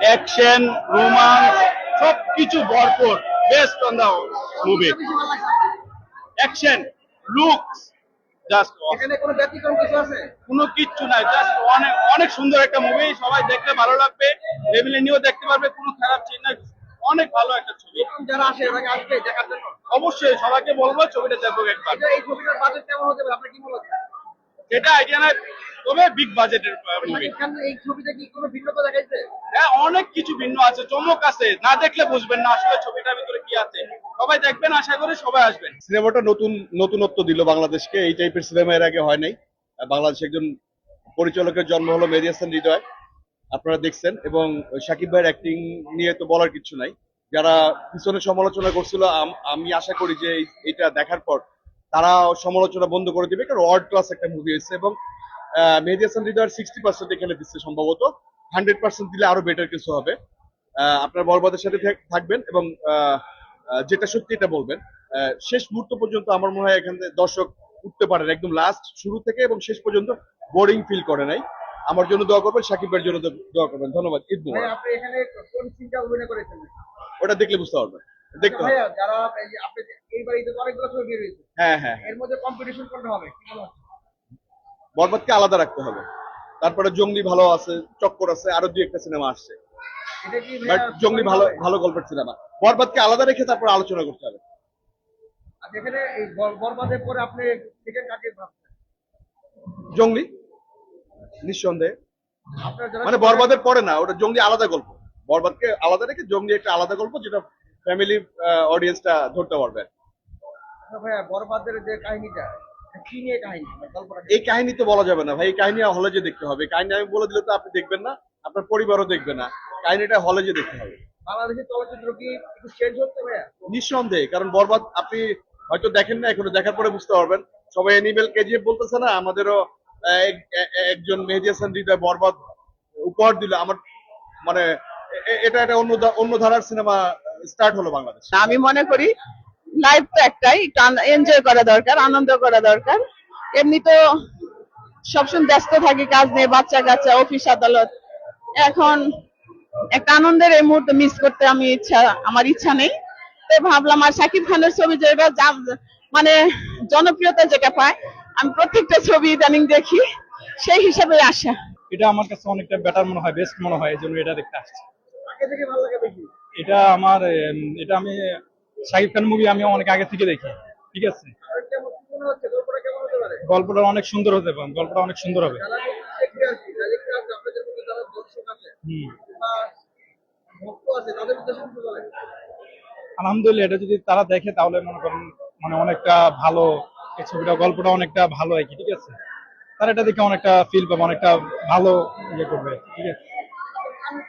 Action, romance সবকিছু ভরপুর। Best on the movie. Action, looks, just এখানে কোনো ব্যতিক্রম কিছু আছে? কোনো কিচ্ছু নাই, জাস্ট অনেক অনেক সুন্দর একটা মুভি। সবাই দেখতে ভালো লাগবে, ফ্যামিলি নিয়েও দেখতে পারবে, কোনো খারাপ চিন্তা। অনেক ভালো একটা ছবি। যারা আসে তাকে আসবে দেখার জন্য। অবশ্যই সবাইকে বলবো ছবিটা দেখো একবার। এই ছবিটার বাজেট কেমন হতে পারে আপনার কি মনে হচ্ছে? এটা আইডিয়া নাই, তবে বিগ বাজেটের মুভি। শাকিব খান এই ছবিতে কি কোনো ভিন্নতা দেখাইছে? হ্যাঁ, অনেক কিছু ভিন্ন আছে, চমক আছে, না দেখলে বুঝবেন না আসলে ছবিটার ভিতরে কি আছে। সবাই দেখবেন, আশা করি সবাই আসবেন। সিনেমাটা নতুনত্ব দিল বাংলাদেশকে। এই টাইপের সিনেমা এর আগে হয় নাই। বাংলাদেশে একজন পরিচালকের জন্ম হলো মেহেদী হাসান হৃদয়, আপনারা দেখছেন। এবং শাকিব ভাইয়ের অ্যাক্টিং নিয়ে তো বলার কিছু নাই। যারা পিছনে সমালোচনা করছিল, আমি আশা করি যে এটা দেখার পর তারা সমালোচনা বন্ধ করে দিবে, কারণ ওয়ার্ল্ড ক্লাস একটা মুভি হয়েছে। এবং মেহেদী হাসান হৃদয়ের 60% এখানে দিচ্ছে, সম্ভবত 100% দিলে আরো বেটার কিছু হবে। আপনার বরবাদের সাথে থাকবেন এবং যেটা সত্যি এটা বলবেন। শেষ মুহূর্ত পর্যন্ত আমার মনে হয় এখান থেকে দর্শক উঠতে পারেন, একদম লাস্ট শুরু থেকে এবং শেষ পর্যন্ত বোরিং ফিল করে নাই। আমার জন্য দোয়া করবেন, শাকিব ভাইয়ের জন্য দোয়া করবেন। ধন্যবাদ। ঈদ ভাই মুবারক। আপনি এখানে কোন সিনটা অভিনয় করেছেন? ওটা দেখলে বুঝতে পারবেন, দেখতে হবে। ভাইয়া যারা এই যে আপনি এইবার ঈদে অনেকগুলো ছবি বের হয়েছে, হ্যাঁ হ্যাঁ, এর মধ্যে কম্পিটিশন কোনটা হবে কি মনে হচ্ছে? বরবাদকে আলাদা রাখতে হবে। তারপরে জঙ্গলি ভালো আছে, চক্কর আছে, আরো দুই একটা সিনেমা আসছে। এটা কি বাট ভাইয়া জঙ্গলি ভালো ভালো গল্পের সিনেমা। বরবাদকে আলাদা রেখে তারপর আলোচনা করতে হবে। আর এখানে এই বরবাদের পরে আপনি সেকেন্ড কাকে ভাবছেন? জঙ্গলি নিঃসন্দেহে, আপনার যারা মানে বরবাদের পরে না, ওটা জঙ্গলি আলাদা গল্প। বরবাদকে আলাদা রেখে জঙ্গলি একটা আলাদা গল্প, যেটা ফ্যামিলি অডিয়েন্সটা ধরতে পারবে। ভাইয়া বরবাদের যে কাহিনীটা কি নিয়ে কাহিনী গল্পটা? এই কাহিনী তো বলা যাবে না ভাই, এই কাহিনী হলে যে দেখতে হবে। কাহিনী আমি বলে দিলে তো আপনি দেখবেন না, আপনার পরিবারও দেখবে না। কাহিনীটা হলে যে দেখতে হবে। বাংলাদেশের চলচ্চিত্র কি একটু চেঞ্জ হচ্ছে ভাইয়া? নিঃসন্দেহে, কারণ বরবাদ আপনি হয়তো দেখেন না এখনো, দেখার পরে বুঝতে পারবেন। সবাই অ্যানিমেল কেজিএফ বলতেছে না, আমাদেরও একজন মেহেদী হাসান হৃদয় বরবাদ উপহার দিল। আমার মানে এটা একটা অন্য ধারার সিনেমা স্টার্ট হলো বাংলাদেশ। আমি মনে করি লাইফ তো একটাই, এনজয় করা দরকার, আনন্দ করা দরকার। এমনি তো সবসময় ব্যস্ত থাকি কাজ নিয়ে, বাচ্চা কাচ্চা, অফিস আদালত। এখন একটা আনন্দের এই মুহূর্তে মিস করতে আমার ইচ্ছা নেই। তাই ভাবলাম, আর শাকিব খানের ছবি যেটা মানে জনপ্রিয়তা যেটা পায়, আমি প্রত্যেকটা ছবি ইদানিং দেখি, সেই হিসাবে আসা। এটা আমার কাছে অনেকটা বেটার মনে হয়, বেস্ট মনে হয়, এই জন্য এটা দেখতে আসছি। কাকে থেকে ভালো লাগে বেশি? এটা আমার এটা আমি শাকিব খান মুভি আমি অনেক আগে থেকে দেখি, ঠিক আছে। আর কেমন কি মনে হচ্ছে গল্পটা কেমন হতে পারে? গল্পটা অনেক সুন্দর হতে পারে, গল্পটা অনেক সুন্দর হবে। যারা দেখতে আসছে আপনাদের মধ্যে যারা দর্শক আছে বা ভক্ত আছে তাদের উদ্দেশ্যে কিছু বলেন। আলহামদুলিল্লাহ, এটা যদি তারা দেখে তাহলে মনে করেন মানে অনেকটা ভালো, এই ছবিটা গল্পটা অনেকটা ভালো আর কি, ঠিক আছে। তারা এটা দেখে অনেকটা ফিল পাবে, অনেকটা ভালো ইয়ে করবে, ঠিক আছে।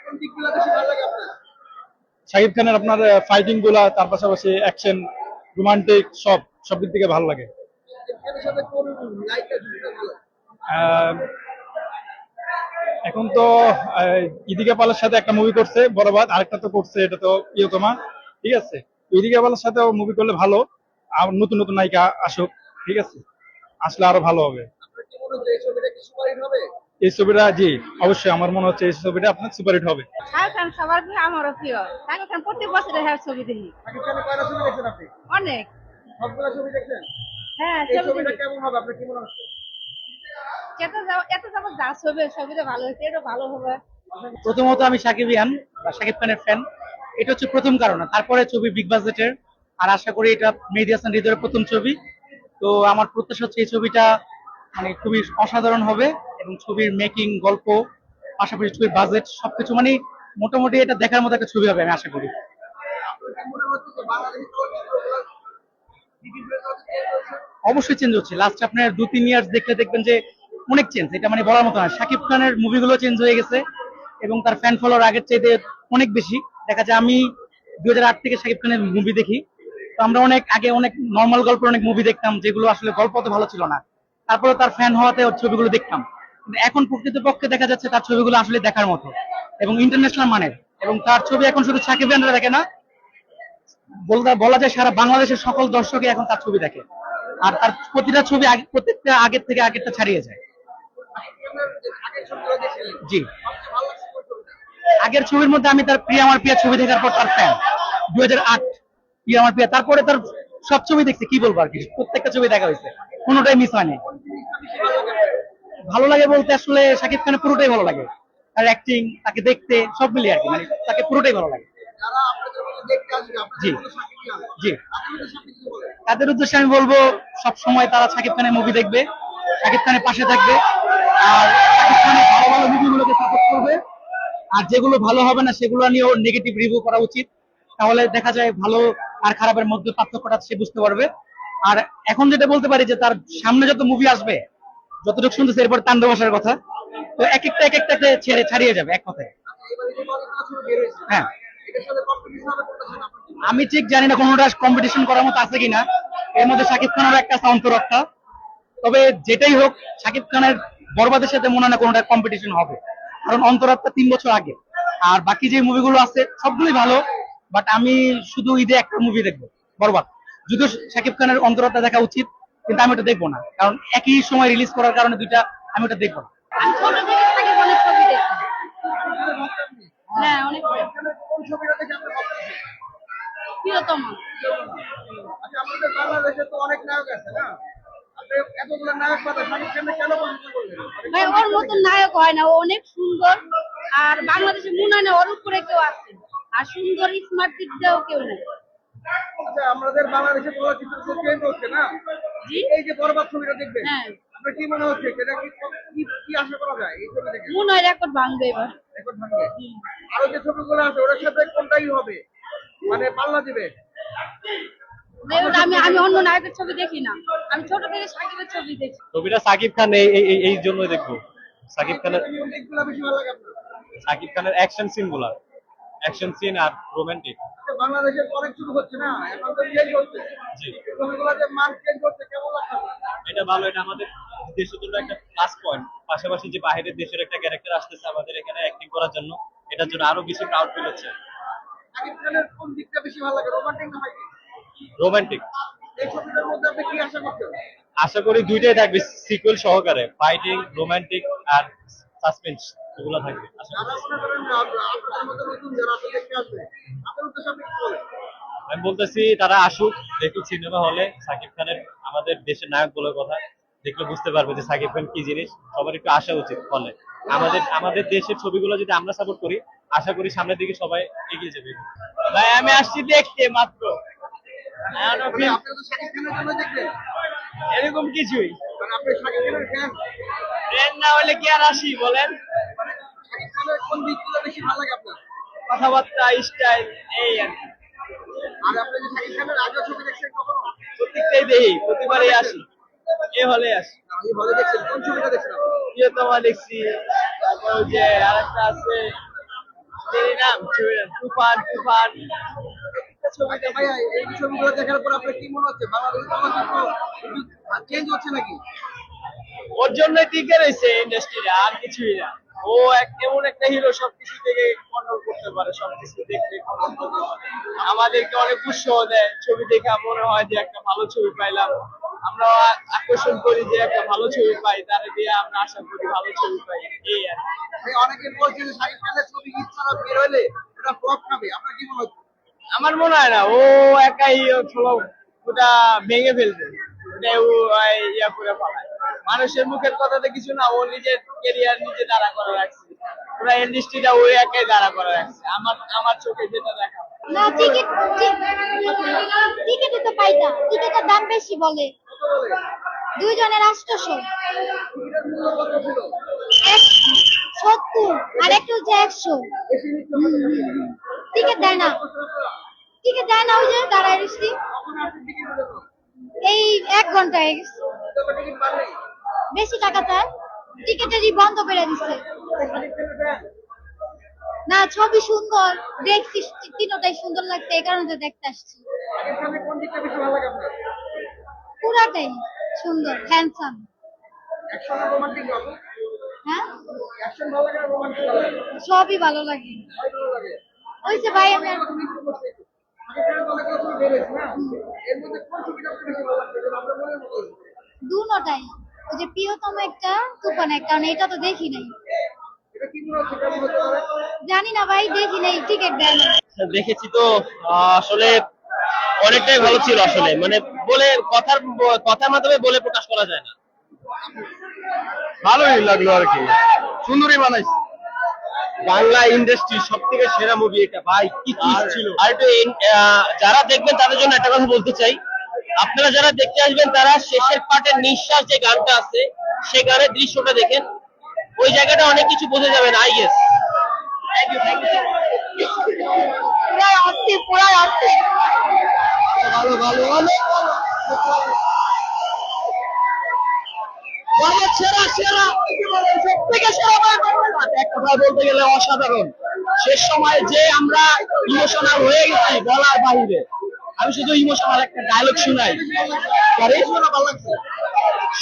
কোন দিকগুলো বেশি ভালো লাগে আপনার? শাকিব খানের আপনার ফাইটিং গুলা, তার পাশাপাশি অ্যাকশন, রোমান্টিক সব দিক থেকে ভালো লাগে। এর সাথে কোন লাইকটা জুড়ে ভালো? আহ, এখন তো ইদিকা পালের সাথে একটা মুভি করছে বরবাদ, আরেকটা তো করছে এটা তো প্রিয়তমা, ঠিক আছে। ইদিকা পালের সাথে মুভি করলে ভালো, আর নতুন নতুন নায়িকা আসুক, ঠিক আছে, আসলে আরো ভালো হবে। আপনার কি মনে হচ্ছে এই ছবিটা কি সুপারহিট হবে? এই ছবিটা, জি অবশ্যই আমার মনে হচ্ছে এই ছবিটা আপনার সুপারহিট হবে। শাহরুখ খান সবার প্রিয়, আমারও প্রিয়। শাহরুখ খান প্রত্যেক বছর হ্যাঁ ছবি দেখি, শাকিব খানের কয়টা ছবি দেখছেন আপনি? অনেক। সবগুলো ছবি দেখছেন? হ্যাঁ এই ছবি ছবিটা দেখি। কেমন হবে আপনার কি মনে হচ্ছে? এত যাবো যা ছবি, ছবিটা ভালো হয়েছে, এটা ভালো হবে। প্রথমত আমি শাকিবিয়ান বা শাকিব খানের ফ্যান, এটা হচ্ছে প্রথম কারণ। তারপরে ছবি বিগ বাজেটের, আর আশা করি এটা মেহেদী হাসান হৃদয়ের প্রথম ছবি। তো আমার প্রত্যাশা হচ্ছে এই ছবিটা মানে খুবই অসাধারণ হবে, এবং ছবির মেকিং, গল্প, পাশাপাশি ছবির বাজেট সবকিছু মানে মোটামুটি এটা দেখার মতো একটা ছবি হবে আমি আশা করি। আপনার কি মনে হচ্ছে যে বাংলাদেশের চলচ্চিত্রগুলো বিভিন্ন চেঞ্জ হচ্ছে? অবশ্যই চেঞ্জ হচ্ছে। লাস্ট আপনার 2-3 ইয়ার্স দেখলে দেখবেন যে অনেক চেঞ্জ, এটা মানে বলার মতো না। শাকিব খানের মুভিগুলো চেঞ্জ হয়ে গেছে, এবং তার ফ্যান ফলোয়ার আগের চাইতে অনেক বেশি। দেখা যায় আমি 2008 থেকে শাকিব খানের মুভি দেখি। তো আমরা অনেক আগে অনেক নর্মাল গল্পের অনেক মুভি দেখতাম, যেগুলো আসলে গল্প অত ভালো ছিল না। তারপরে তার ফ্যান হওয়াতে ওর ছবিগুলো দেখতাম। কিন্তু এখন প্রকৃতপক্ষে দেখা যাচ্ছে তার ছবিগুলো আসলে দেখার মতো এবং ইন্টারন্যাশনাল মানের। এবং তার ছবি এখন শুধু সাকিবিয়ানরা দেখে না, বলা যায় সারা বাংলাদেশের সকল দর্শকই এখন তার ছবি দেখে। আর তার প্রতিটা ছবি প্রত্যেকটা আগের থেকে আগেরটা ছাড়িয়ে যায়। আগের ছবিগুলো দেখছিলেন, জি, সবচেয়ে ভালো লাগছে কোন ছবিটা? আগের ছবির মধ্যে আমি তার প্রিয় আমার প্রিয় ছবি দেখার পর তার ফ্যান 2008 প্রিয় আমার প্রিয়, তারপরে তার সব ছবি দেখছি, কি বলবো আর কি, প্রত্যেকটা ছবি দেখা হয়েছে, কোনোটাই মিস হয়নি। ভালো লাগে বলতে আসলে শাকিব খানের পুরোটাই ভালো লাগে, তার অ্যাক্টিং, তাকে দেখতে, সব মিলিয়ে আর কি, মানে তাকে পুরোটাই ভালো লাগে। যারা আপনাদের মধ্যে দেখতে আসবে জি। আপনাদের কোনো সাকিব খান জি, তাদের মধ্যে সাকিব কি বলে? তাদের উদ্দেশ্যে আমি বলবো সব সময় তারা শাকিব খানের মুভি দেখবে, শাকিব খানের পাশে থাকবে, আর শাকিব খানের ভালো ভালো মুভিগুলোকে সাপোর্ট করবে, আর যেগুলো ভালো হবে না সেগুলো নিয়েও নেগেটিভ রিভিউ করা উচিত, তাহলে দেখা যায় ভালো আর খারাপের মধ্যে পার্থক্যটা সে বুঝতে পারবে। আর এখন যেটা বলতে পারি যে তার সামনে যত মুভি আসবে, যতটুকু শুনতেছে এরপর তাণ্ডব আসার কথা, তো এক একটাকে ছেড়ে ছাড়িয়ে যাবে এক কথায়। এবারে যে অনেকগুলো ছবি বের হয়েছে হ্যাঁ, এটার সাথে কম্পিটিশন হবে কোনটা ছিল আপনার কি? আমি ঠিক জানি না কোনোটা কম্পিটিশন করার মতো আছে কিনা, এর মধ্যে শাকিব খানেরও একটা আছে অন্তরক্ষা, তবে যেটাই হোক শাকিব খানের বরবাদের সাথে মনে হয় না কোনোটা কম্পিটিশন হবে, কারণ অন্তরাত্মা 3 বছর আগে, আর বাকি যে মুভিগুলো আছে সবগুলোই ভালো, বাট আমি শুধু ঈদে একটা মুভি দেখবো, বরবাদ। যদিও শাকিব খানের অন্তরাত্মা দেখা উচিত, কিন্তু আমি ওটা দেখবো না, কারণ একই সময় রিলিজ করার কারণে দুইটা আমি ওটা দেখবো না। আমি ছোট থেকে সাকিব খানের ছবি দেখি। হ্যাঁ, অনেক ভালো। কোন ছবিটা দেখে আপনার পছন্দ হয়েছে? প্রিয়তম। আচ্ছা আমাদের বাংলাদেশে তো অনেক নায়ক আছে না, আপনি এতগুলো নায়ক পাতা শাকিব খানকে কেন পছন্দ করলেন? ভাই ওর মতন নায়ক হয় না, ও অনেক সুন্দর, আর বাংলাদেশে মনে হয় না ওর উপরে কেউ আছে, আর সুন্দর স্মার্ট দিক দিয়েও কেউ নেই। আচ্ছা আমাদের বাংলাদেশে চলচ্চিত্র তো চেঞ্জ হচ্ছে না, জি। এই যে বরবাদ ছবিটা দেখবেন হ্যাঁ। আপনার কি মনে হচ্ছে সেটা কি আশা করা যায় এই ছবি দেখে? মনে হয় রেকর্ড ভাঙবে এবার। রেকর্ড ভাঙবে? আরো যে ছবিগুলো আছে ওটার সাথে কোনটাই হবে, মানে পাল্লা দিবে? এবার আমি আমি অন্য নায়কের ছবি দেখি না, আমি ছোট থেকে সাকিবের ছবি দেখি। ছবিটা সাকিব খান এই জন্যই দেখবো। সাকিব খানের কোন দিকগুলো বেশি ভালো লাগে আপনার? সাকিব খানের অ্যাকশন সিন গুলা, অ্যাকশন সিন আর রোমান্টিক। আচ্ছা, বাংলাদেশে তো অনেক ছবি হচ্ছে না, এখন তো চেঞ্জ হচ্ছে, জি, এই ছবিগুলো যে মান চেঞ্জ হচ্ছে কেমন লাগছে আপনার? এটা ভালো, এটা আমাদের দেশের জন্য একটা প্লাস পয়েন্ট। পাশাপাশি যে বাইরের দেশের একটা ক্যারেক্টার আসতেছে আমাদের এখানে অ্যাক্টিং করার জন্য, এটার জন্য আরো বেশি প্রাউড ফিল হচ্ছে। শাকিব খানের কোন দিকটা বেশি ভালো লাগে, রোমান্টিক না ফাইটিং? রোমান্টিক। এই ছবিটার মধ্যে আপনি কি আশা করছেন? আশা করি দুইটাই থাকবে সিকুয়েল সহকারে, ফাইটিং, রোমান্টিক আর সাসপেন্স এগুলো থাকবে আশা যারা করি। মনে করেন যে আপনাদের মধ্যে নতুন যারা আসলে দেখতে আসবে আপনার উদ্দেশ্যে আপনি কি বলেন? আমি বলতেছি তারা আসুক, দেখুক সিনেমা হলে সাকিব খানের, আমাদের দেশের নায়ক বলে কথা, দেখলে বুঝতে পারবে যে সাকিব খান কি জিনিস। সবার একটু আসা উচিত হলে, আমাদের দেশের ছবিগুলো যদি আমরা সাপোর্ট করি, আশা করি সামনের দিকে সবাই এগিয়ে যাবে। ভাই আমি আসছি দেখতে মাত্র, মানে আপনি তো শাকিব খানের জন্য দেখলেন, এরকম কিছুই মানে আপনি শাকিব খানের ফ্যান, ট্রেন না হলে কি আর আসি বলেন, মানে শাকিব খানের কোন দিকগুলো বেশি ভালো লাগে আপনার? কথাবার্তা, স্টাইল, এই আর কি। আর আপনি যে শাকিব খানের আগে ছবি দেখছেন কখনো? প্রত্যেকটাই দেখি, প্রতিবারই আসি, এ হলে আসি। আমি হলে দেখছেন, কোন ছবিটা দেখছেন আপনি? প্রিয়তমা দেখছি, তারপর ওই যে আরেকটা আছে, এর নাম ছবিটার, তুফান। আচ্ছা ভাইয়া, এই ছবিগুলো দেখার পর আপনার কি মনে হচ্ছে বাংলাদেশের চলচ্চিত্র চেঞ্জ হচ্ছে নাকি? ওর জন্যই টিকে রয়েছে ইন্ডাস্ট্রিটা, আর কিছুই না। ও এমন একটা হিরো, সবকিছু থেকে কন্ট্রোল করতে পারে, সবকিছু দেখতে control করতে পারে। আমাদেরকে অনেক উৎসাহ দেয়, ছবি দেখে মনে হয় যে একটা ভালো ছবি পাইলাম, আমরা আকর্ষণ করি যে একটা ভালো ছবি পাই, তারা দিয়ে আমরা আশা করি ভালো ছবি পাই, এই আর কি। ভাই, অনেকে বলছে যে শাকিব খানের ছবি ঈদ ছাড়া বের হলে এটা ফ্লপ খাবে, আপনার কি মনে হচ্ছে? আমার মনে হয় না ও একাই ওটা ভেঙে ফেলবে, ওটা ও ইয়া করে ফেলায়। মানুষের মুখের কথাতে কিছু না, ও নিজের কেরিয়ার নিজে দাঁড়া করে রাখছে, ওরা ইন্ডাস্ট্রিটা ও একাই দাঁড়া করে রাখছে, আমার চোখে যেটা দেখা। না টিকিটে তো পাই না, টিকিটের দাম বেশি বলে, কত বলে? দুইজনের 800, টিকিটের মূল্য কত ছিল? 70 আর একটু যে 100। বেশি নিচ্ছে আমাদের কাছে। টিকিট দেয় না, টিকিট দেয় না, ওই যে দাঁড়ায় রইছি কখন আপনি টিকিট দিলেন? এই 1 ঘন্টা হয়ে গেছে। তবে টিকিট পাননি? বেশি টাকা তার, টিকিটেরই বন্ধ করে দিছে। শাকিব খানের ফ্যান? না, ছবি সুন্দর দেখছি, তিনটাই সুন্দর লাগছে, এই কারণে তো দেখতে আসছি। শাকিব খানের কোন দিকটা বেশি ভালো লাগে আপনার? পুরাটাই সুন্দর, হ্যান্ডসাম। অ্যাকশন আর রোমান্টিক ভালো? হ্যাঁ, অ্যাকশন ভালো লাগে না রোমান্টিক ভালো লাগে? সবই ভালো লাগে। সবই ভালো লাগে। ওই যে ভাই আমি অনেকগুলো ছবি একটু করছে। শাকিব খানের তো অনেকগুলো ছবি বের হয়েছে না? এর মধ্যে কোন ছবিটা আপনার বেশি ভালো লাগছে? যেটা আপনার মনের মতো হয়েছে? দুটাই, ওই যে প্রিয়তম একটা, তুফান একটা, কারণ এটা তো দেখি নাই, এটা কি মনে হচ্ছে কেমন হতে পারে? জানি জানি না ভাই, দেখি নাই, টিকিট দেয় না। দেখেছি তো আসলে অনেকটাই ভালো ছিল আসলে, মানে বলে কথার মাধ্যমে বলে প্রকাশ করা যায় না। ভালোই লাগলো আর কি, সুন্দরই বানাইছে। বাংলা ইন্ডাস্ট্রির সব থেকে সেরা মুভি এটা ভাই, কি ছিল। আর একটু যারা দেখবেন তাদের জন্য একটা কথা বলতে চাই, আপনারা যারা দেখতে আসবেন তারা শেষের পার্টের নিঃশ্বাস যে গানটা আছে সেই গানের দৃশ্যটা দেখেন, ওই জায়গাটা অনেক কিছু বোঝা যাবেন আই গেস। পুরাই অস্থির, পুরাই অস্থির। ভালো ভালো অনেক ভালো, সেরা সেরা সব থেকে সেরা এক কথা বলতে গেলে অসাধারণ। শেষ সময় যে আমরা ইমোশনাল হয়ে গেছি বলার বাইরে। আমি শুধু ইমোশনাল একটা ডায়লগ শুনাই,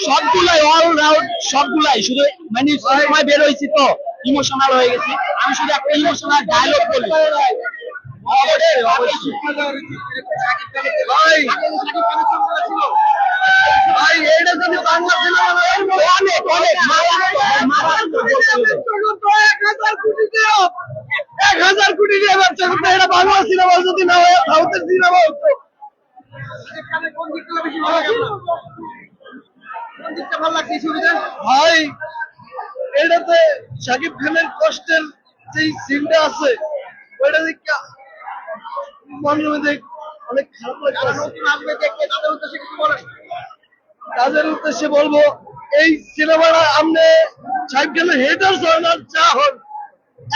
সবগুলাই অল রাউন্ড, সবগুলাই শুধু মানে সময় বের হয়েছি তো ইমোশনাল হয়ে গেছি। আমি শুধু একটা ইমোশনাল ডায়লগ বলি, ভাই এইটা যদি বাংলা সিনেমা অনেক অনেক মারাত্মক বলতে গেলে। 1000 কোটি দিয়ে ব্যবসা করতে, এটা বাংলা সিনেমা যদি না হয় সাউথের সিনেমা হতো। ভাই এটাতে শাকিব খানের কষ্টের যে সিনটা আছে ওইটা দেখে মনের মধ্যে অনেক খারাপ লাগছে। তাদের উদ্দেশ্যে বলবো এই সিনেমাটা আপনি শাকিব খানের হেটার হন আর যা হন,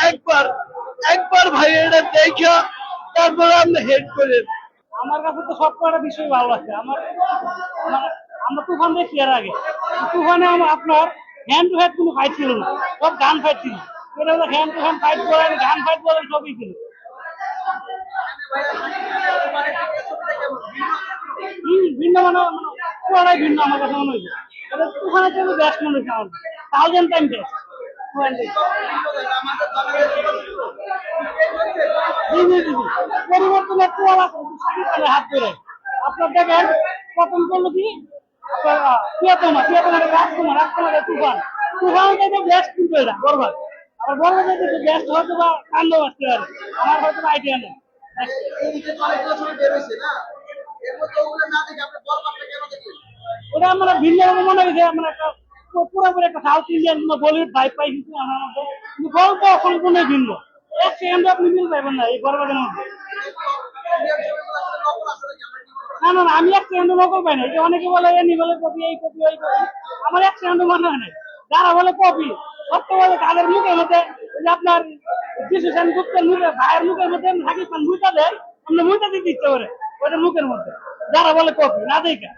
একবার একবার ভাই এটা দেখা তারপরে আপনি হেড করেন। আমার কাছে তো সব কটা বিষয় ভালো লাগছে। আমরা তুফান দেখছি এর আগে, তুফানে আপনার হ্যান্ড টু হ্যান্ড কোনো ফাইট ছিল না, সব গান ফাইট ছিল। এটা হলো হ্যান্ড টু হ্যান্ড ফাইট করেন, গান ফাইট করেন, সবই ছিল। ভিন্ন মানে পুরাটাই ভিন্ন আমার কাছে মনে হয়েছে। এটা তুফানের থেকে বেস্ট মনে হয়েছে আমার, 1000 টাইম বেস্ট। পরিবর্তন একটু হাত ধরে আপনার দেখেন প্রথম করলো কি আপনার প্রিয়তমা রাজকুমার তুফান থেকে বেস্ট কিন্তু এটা বরবাদ। আবার বরবাদ যদি বেস্ট হয়তো বা কান্ড আসতে পারে, আমার হয়তো আইডিয়া নেই। ওটা আমরা ভিন্ন রকম মনে হয়েছে, আমরা একটা পুরোপুরি একটা সাউথ ইন্ডিয়ান বলিউড ভাইব পাই, কিন্তু আমার মধ্যে কিন্তু গল্প সম্পূর্ণ ভিন্ন। এক সেকেন্ডে আপনি মিল পাইবেন না এই বরবাদের মধ্যে। না না না, আমি এক সেকেন্ডে নকল পাই না। এই যে অনেকে বলে এনি বলে কপি, এই কপি ওই কপি, আমার এক সেকেন্ডে মনে হয় না। যারা বলে কপি, সত্য বলে তাদের মুখের মধ্যে যে আপনার যিশু সেন গুপ্তের মুখে ভাইয়ের মুখের মধ্যে শাকিব খান মুইটা দেয়, আপনি মুইটা দিতে ইচ্ছে করে ওইটা মুখের মধ্যে। যারা বলে কপি না দেখা,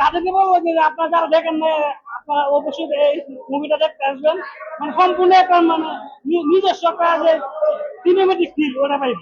তাদেরকে বলবো যে আপনারা যারা দেখেন না আপনারা অবশ্যই এই মুভিটা দেখতে আসবেন। মানে সম্পূর্ণ একটা মানে নিজস্ব একটা যে সিনেমেটিক ফিল ওটা পাইবেন।